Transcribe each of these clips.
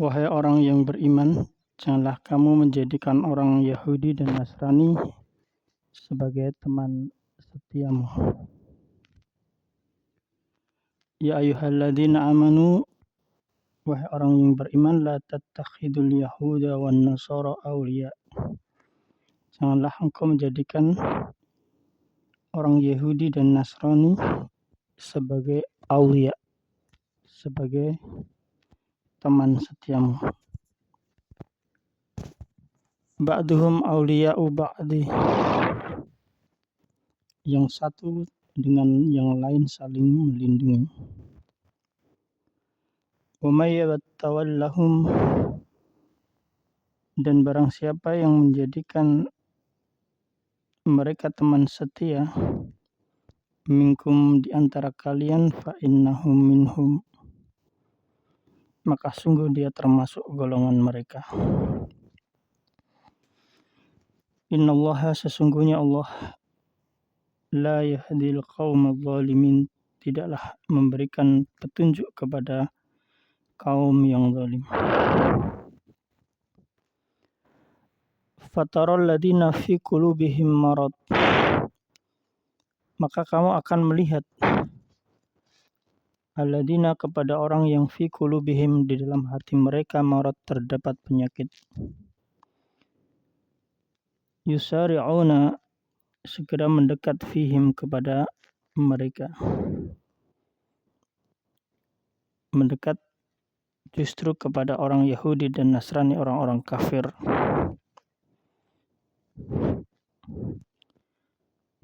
Wahai orang yang beriman, janganlah kamu menjadikan orang Yahudi dan Nasrani sebagai teman setiamu. Ya ayyuhalladzina amanu, wahai orang yang beriman, la tattakhidul yahuda wan nasara awliya. Janganlah engkau menjadikan orang Yahudi dan Nasrani sebagai awliya, sebagai teman setiamu. Ba'duhum awliya'u ba'di. Yang satu dengan yang lain saling melindungi. Wa may yatawallahum, dan barang siapa yang menjadikan mereka teman setia, minkum di antara kalian, fa innahum minhum, maka sungguh dia termasuk golongan mereka. Innallaha, sesungguhnya Allah, la yahdil qaumadh dhalimin, tidaklah memberikan petunjuk kepada kaum yang zalim. Fataral ladina fi qulubihim marad, maka kamu akan melihat alladina, kepada orang yang fi qulubihim, di dalam hati mereka, marad, terdapat penyakit. Yusari'una, segera mendekat, fihim, kepada mereka. Mendekat justru kepada orang Yahudi dan Nasrani, orang-orang kafir.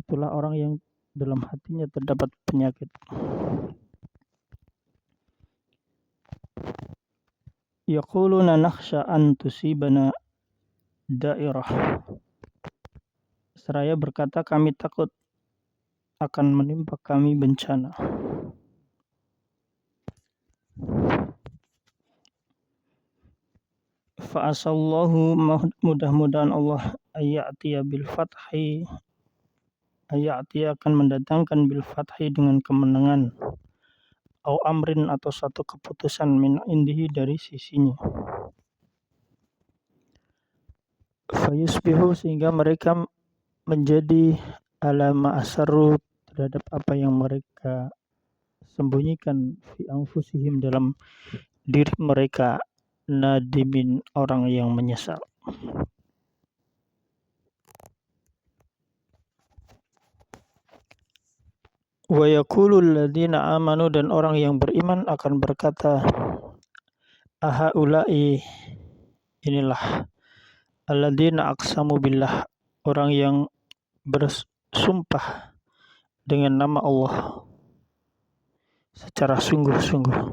Itulah orang yang dalam hatinya terdapat penyakit. Yaquluna nakhsha an tusibana dairah. Seraya berkata, kami takut akan menimpa kami bencana. Fa'asallahu, mudah-mudahan Allah, ayatiya bil fathi, ayatiya akan mendatangkan bil fathi, dengan kemenangan, au amrin, atau satu keputusan, min indihi, dari sisinya. Fayusbihu, sehingga mereka menjadi ala ma asarru, terhadap apa yang mereka sembunyikan, fi anfusihim, dalam diri mereka, nadimin, orang yang menyesal. Wa yaqulul ladzina amanu, dan orang yang beriman akan berkata, ahaula'i, inilah, alladzina aqsamu billah, orang yang bersumpah dengan nama Allah secara sungguh-sungguh.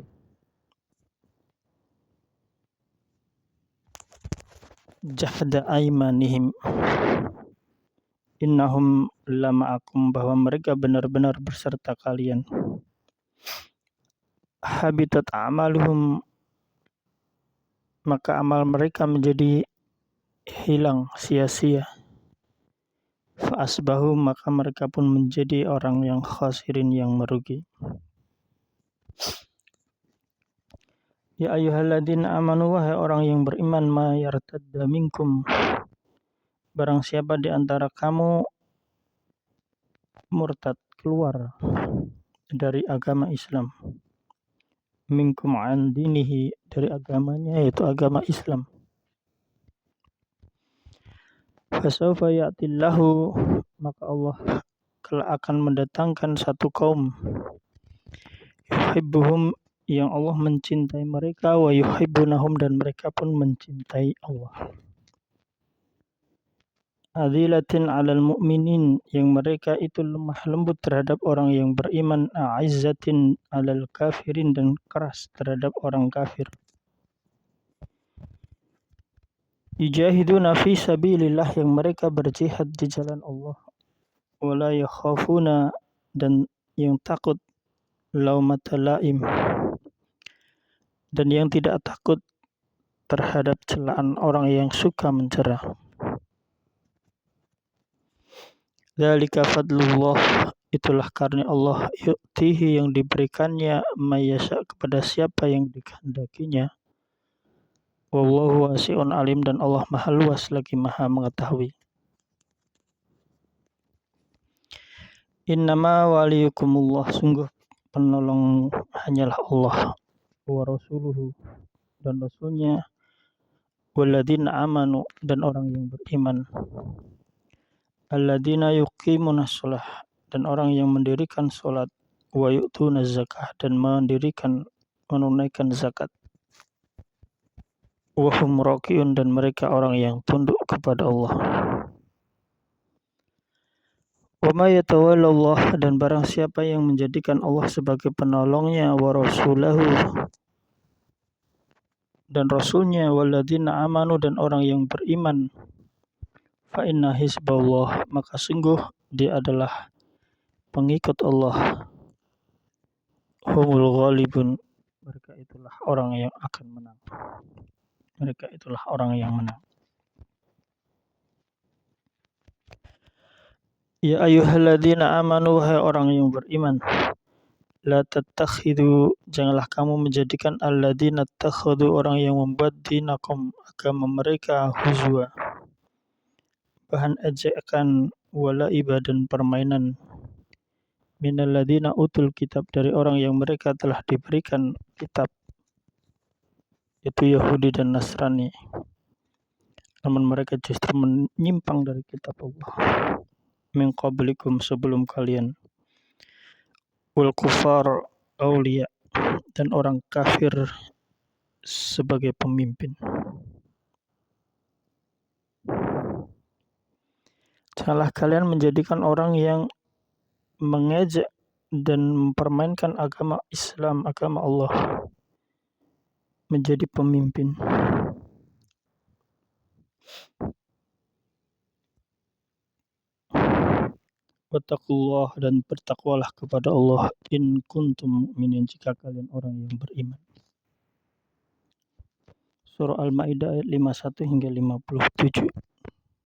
Jahda aimanihim, innahum lama'akum, bahwa mereka benar-benar berserta kalian. Habitat amaluhum, maka amal mereka menjadi hilang, sia-sia. Fa'asbahu, maka mereka pun menjadi orang yang khasirin, yang merugi. Ya ayyuhalladzina amanu, wahai orang yang beriman, ma yartadda minkum, barang siapa di antara kamu murtad, keluar dari agama Islam, minkum an dinihi, dari agamanya, yaitu agama Islam. Fasawfa ya'tillahu, maka Allah kelak akan mendatangkan satu kaum, yuhibbuhum, yang Allah mencintai mereka, wa yuhibbunahum, dan mereka pun mencintai Allah. Adzilatin 'alal mu'minin, yang mereka itu lemah lembut terhadap orang yang beriman, a'izzatin 'alal kafirin, dan keras terhadap orang kafir. Yujahiduna fi sabilillah, yang mereka berjihad di jalan Allah. Wala yakhafuna, dan yang takut, laumata laim, dan yang tidak takut terhadap celaan orang yang suka mencela. Dzalika fadlullah, itulah karunia Allah, yu'tihi, yang diberikannya, may yasha, kepada siapa yang dikehendakinya, Wallahu wasi'un alim, dan Allah maha luas lagi maha mengetahui. Innama waliyukumullah, sungguh penolong hanyalah Allah, wa rasuluhu, dan rasulnya, walladzina amanu, dan orang yang beriman, alladzina yuqimunas shalah, dan orang yang mendirikan salat, wa yu'tunaz zakah, dan menunaikan zakat, wa hum raqiun, dan mereka orang yang tunduk kepada Allah. Wa may yatawallallah, dan barang siapa yang menjadikan Allah sebagai penolongnya, wa rasulahu, dan rasulnya, walladzina amanu, dan orang yang beriman, fa inna hizballah, maka sungguh dia adalah pengikut Allah, humul ghalibun, mereka itulah orang yang akan menang. Mereka itulah orang yang menang. Ya ayyuhalladzina amanu, hai orang yang beriman, la tattakhidu, janganlah kamu menjadikan alladzina takhadu, orang yang membuat dinakum, agama mereka, huzwa, bahan ejekan, walaiba, dan permainan, minalladzina utul kitab, dari orang yang mereka telah diberikan kitab, itu Yahudi dan Nasrani, namun mereka justru menyimpang dari kitab Allah, min qablikum, sebelum kalian, wal kufar awliya, dan orang kafir sebagai pemimpin. Janganlah kalian menjadikan orang yang mengejek dan mempermainkan agama Islam, agama Allah, menjadi pemimpin. Wattaqullah, dan bertakwalah kepada Allah, in kuntum mu'minin, jika kalian orang yang beriman. Surah Al-Maidah ayat 51 hingga 57.